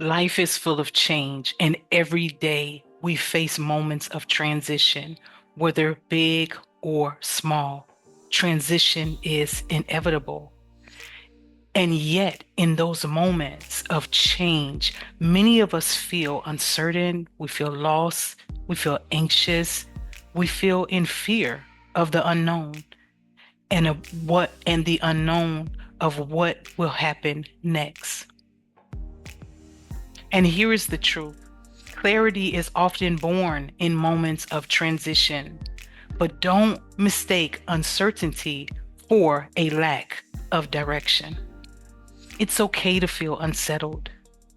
Life is full of change, and every day we face moments of transition, whether big or small. Transition is inevitable. And yet, in those moments of change, many of us feel uncertain, we feel lost, we feel anxious, we feel in fear of the unknown and the unknown of what will happen next. And here is the truth. Clarity is often born in moments of transition, but don't mistake uncertainty for a lack of direction. It's okay to feel unsettled.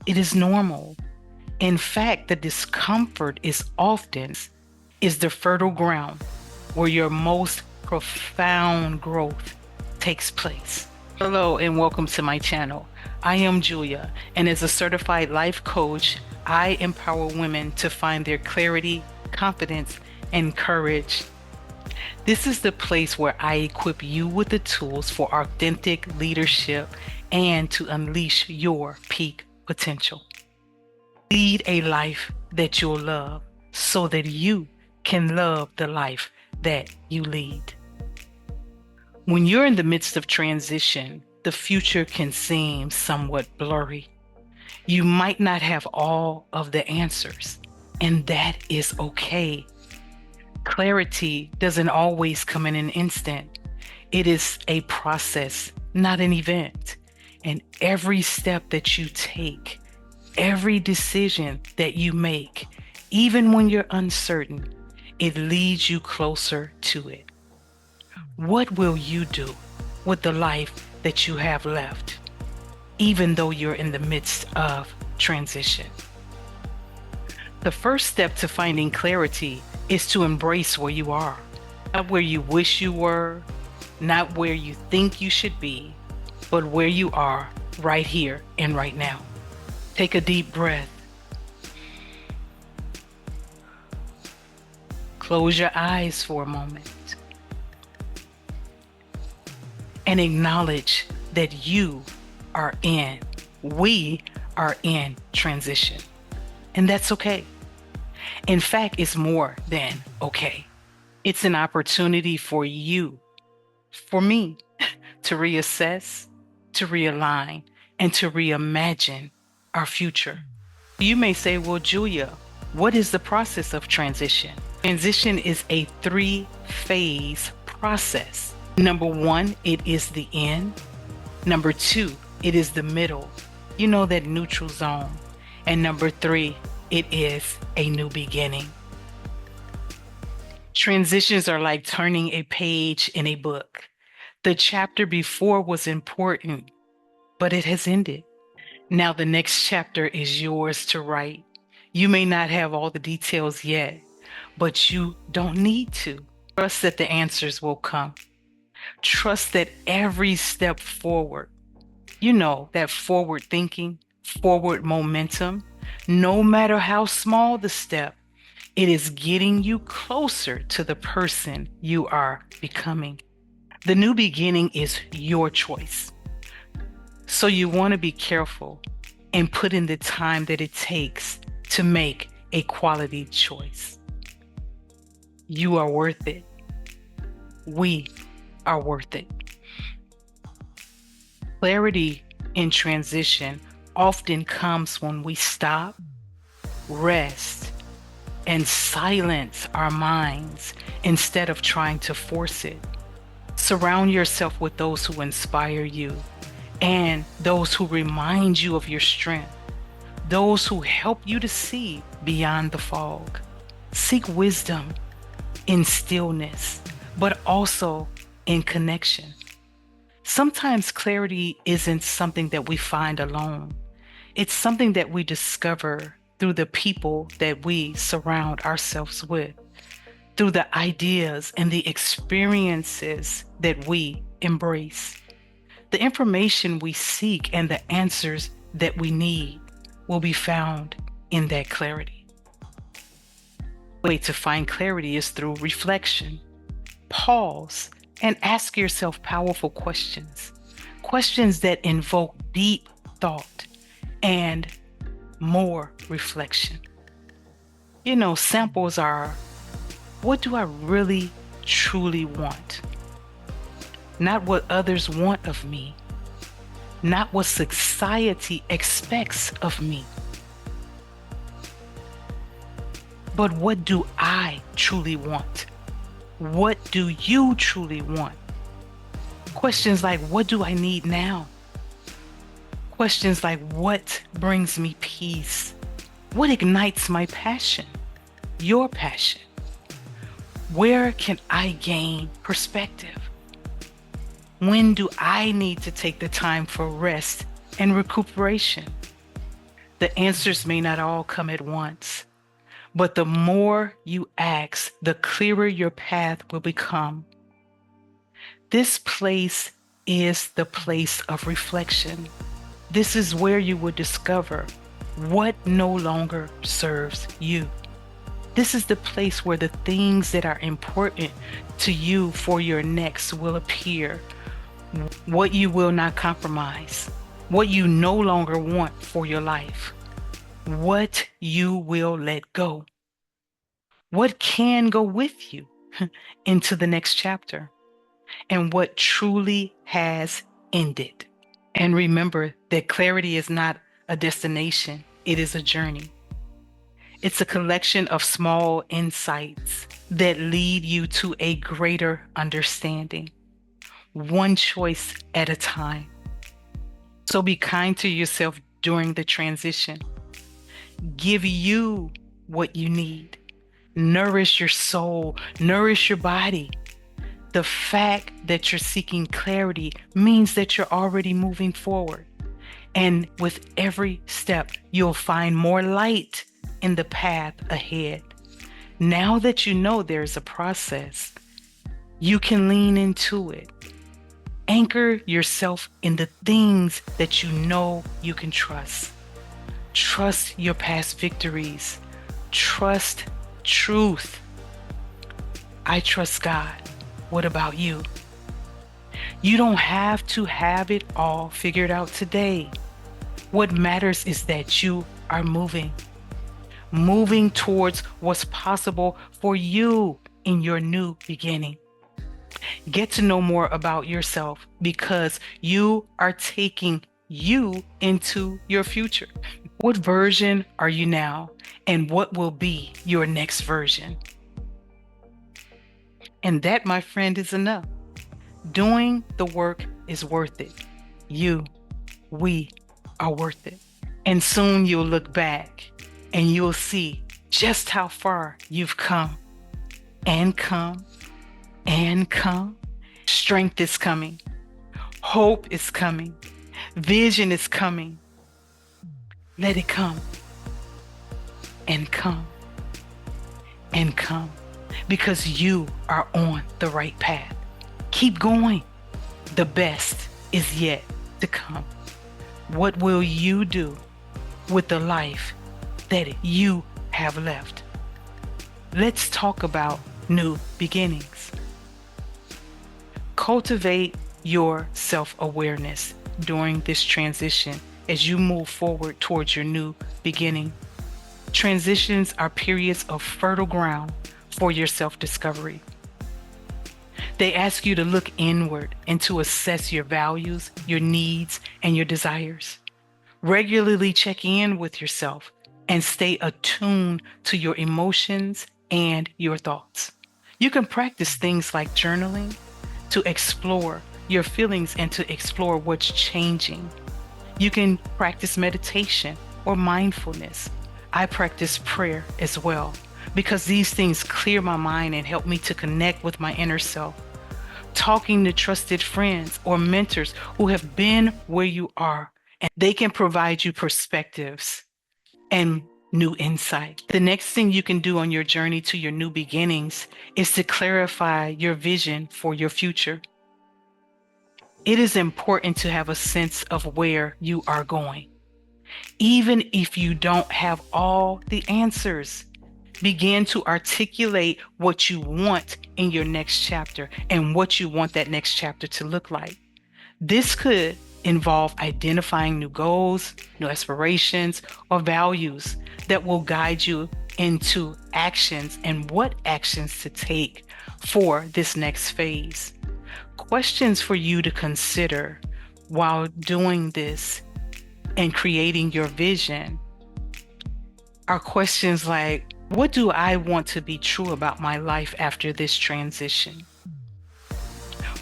It is normal. In fact, the discomfort is the fertile ground where your most profound growth takes place. Hello and welcome to my channel. I am Julia, and as a certified life coach, I empower women to find their clarity, confidence, and courage. This is the place where I equip you with the tools for authentic leadership and to unleash your peak potential. Lead a life that you'll love so that you can love the life that you lead. When you're in the midst of transition, the future can seem somewhat blurry. You might not have all of the answers, and that is okay. Clarity doesn't always come in an instant. It is a process, not an event. And every step that you take, every decision that you make, even when you're uncertain, it leads you closer to it. What will you do with the life that you have left, even though you're in the midst of transition? The first step to finding clarity is to embrace where you are, not where you wish you were, not where you think you should be, but where you are right here and right now. Take a deep breath. Close your eyes for a moment and acknowledge that we are in transition. And that's okay. In fact, it's more than okay. It's an opportunity for you, for me, to reassess, to realign, and to reimagine our future. You may say, well, Julia, what is the process of transition? Transition is a 3-phase process. Number 1, it is the end. Number 2, it is the middle. You know, that neutral zone. And number 3, it is a new beginning. Transitions are like turning a page in a book. The chapter before was important, but it has ended. Now the next chapter is yours to write. You may not have all the details yet, but you don't need to. Trust that the answers will come. Trust that every step forward, that forward thinking, forward momentum, no matter how small the step, it is getting you closer to the person you are becoming. The new beginning is your choice. So you want to be careful and put in the time that it takes to make a quality choice. You are worth it. We are worth it. Clarity in transition often comes when we stop, rest, and silence our minds instead of trying to force it. Surround yourself with those who inspire you and those who remind you of your strength, those who help you to see beyond the fog. Seek wisdom in stillness, but also in connection. Sometimes clarity isn't something that we find alone. It's something that we discover through the people that we surround ourselves with, through the ideas and the experiences that we embrace. The information we seek and the answers that we need will be found in that clarity. The way to find clarity is through reflection. Pause and ask yourself powerful questions, questions that invoke deep thought and more reflection. Samples are, what do I really, truly want? Not what others want of me, not what society expects of me, but what do I truly want? What do you truly want? Questions like, what do I need now? Questions like, what brings me peace? What ignites my passion? Your passion? Where can I gain perspective? When do I need to take the time for rest and recuperation? The answers may not all come at once, but the more you ask, the clearer your path will become. This place is the place of reflection. This is where you will discover what no longer serves you. This is the place where the things that are important to you for your next will appear. What you will not compromise, what you no longer want for your life, what you will let go, what can go with you into the next chapter, and what truly has ended. And remember that clarity is not a destination, it is a journey. It's a collection of small insights that lead you to a greater understanding, one choice at a time. So be kind to yourself during the transition. Give you what you need. Nourish your soul, nourish your body. The fact that you're seeking clarity means that you're already moving forward. And with every step, you'll find more light in the path ahead. Now that you know there's a process, you can lean into it. Anchor yourself in the things that you know you can trust. Trust your past victories. Trust truth. I trust God. What about you? You don't have to have it all figured out today. What matters is that you are moving towards what's possible for you in your new beginning. Get to know more about yourself because you are taking you into your future. What version are you now, and what will be your next version? And that, my friend, is enough. Doing the work is worth it. We are worth it. And soon you'll look back and you'll see just how far you've come and come and come. Strength is coming. Hope is coming. Vision is coming. Let it come and come and come because you are on the right path. Keep going. The best is yet to come. What will you do with the life that you have left? Let's talk about new beginnings. Cultivate your self-awareness during this transition as you move forward towards your new beginning. Transitions are periods of fertile ground for your self-discovery. They ask you to look inward and to assess your values, your needs, and your desires. Regularly check in with yourself and stay attuned to your emotions and your thoughts. You can practice things like journaling to explore your feelings and to explore what's changing. You can practice meditation or mindfulness. I practice prayer as well because these things clear my mind and help me to connect with my inner self. Talking to trusted friends or mentors who have been where you are, and they can provide you perspectives and new insight. The next thing you can do on your journey to your new beginnings is to clarify your vision for your future. It is important to have a sense of where you are going. Even if you don't have all the answers, begin to articulate what you want in your next chapter and what you want that next chapter to look like. This could involve identifying new goals, new aspirations, or values that will guide you into actions and what actions to take for this next phase. Questions for you to consider while doing this and creating your vision are questions like, what do I want to be true about my life after this transition?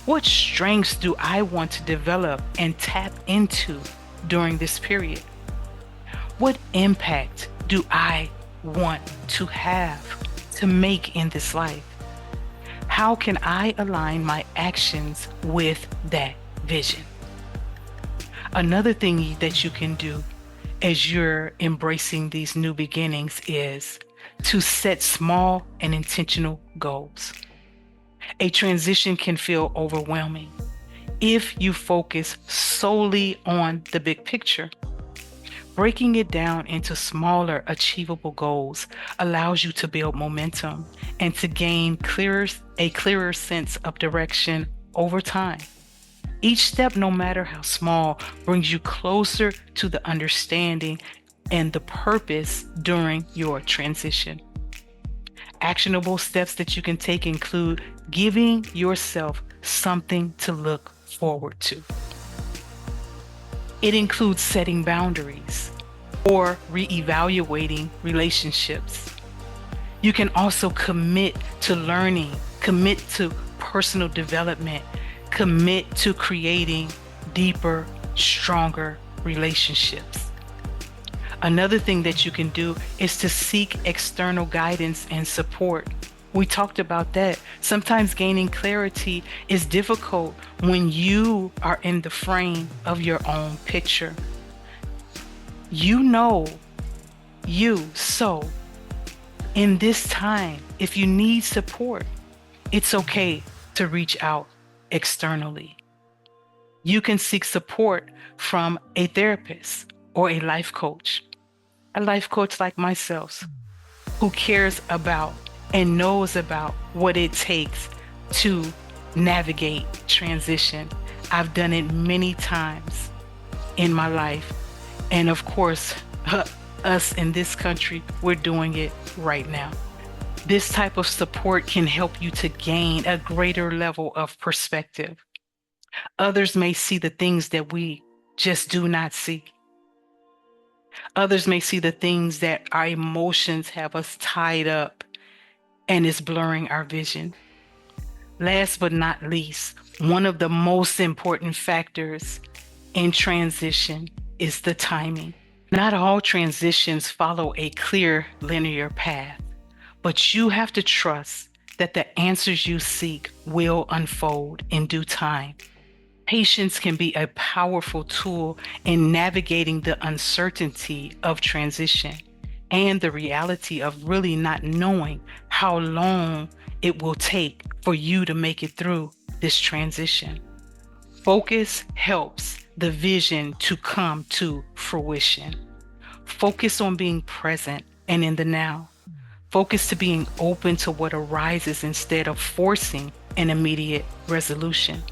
What strengths do I want to develop and tap into during this period? What impact do I want to have to make in this life? How can I align my actions with that vision? Another thing that you can do as you're embracing these new beginnings is to set small and intentional goals. A transition can feel overwhelming if you focus solely on the big picture. Breaking it down into smaller, achievable goals allows you to build momentum and to gain a clearer sense of direction over time. Each step, no matter how small, brings you closer to the understanding and the purpose during your transition. Actionable steps that you can take include giving yourself something to look forward to. It includes setting boundaries or reevaluating relationships. You can also commit to learning, commit to personal development, commit to creating deeper, stronger relationships. Another thing that you can do is to seek external guidance and support. We talked about that. Sometimes gaining clarity is difficult when you are in the frame of your own picture. You know you. So in this time, if you need support, it's okay to reach out externally. You can seek support from a therapist or a life coach like myself, who cares about and knows about what it takes to navigate transition. I've done it many times in my life. And of course, us in this country, we're doing it right now. This type of support can help you to gain a greater level of perspective. Others may see the things that we just do not see. Others may see the things that our emotions have us tied up and is blurring our vision. Last but not least, one of the most important factors in transition is the timing. Not all transitions follow a clear linear path, but you have to trust that the answers you seek will unfold in due time. Patience can be a powerful tool in navigating the uncertainty of transition and the reality of really not knowing how long it will take for you to make it through this transition. Focus helps the vision to come to fruition. Focus on being present and in the now. Focus to being open to what arises instead of forcing an immediate resolution.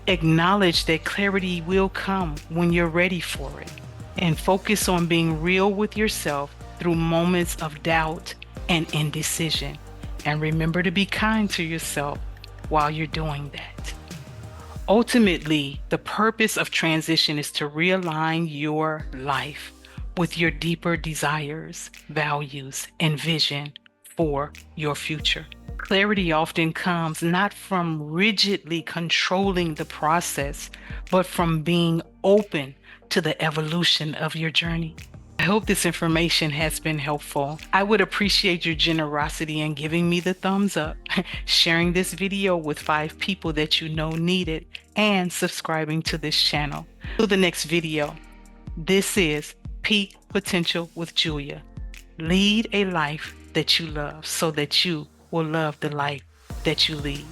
Acknowledge that clarity will come when you're ready for it, and focus on being real with yourself through moments of doubt and indecision. And remember to be kind to yourself while you're doing that. Ultimately, the purpose of transition is to realign your life with your deeper desires, values, and vision for your future. Clarity often comes not from rigidly controlling the process, but from being open to the evolution of your journey. I hope this information has been helpful. I would appreciate your generosity in giving me the thumbs up, sharing this video with 5 people that you know need it, and subscribing to this channel. Till the next video, this is Peak Potential with Julia. Lead a life that you love so that you will love the life that you lead.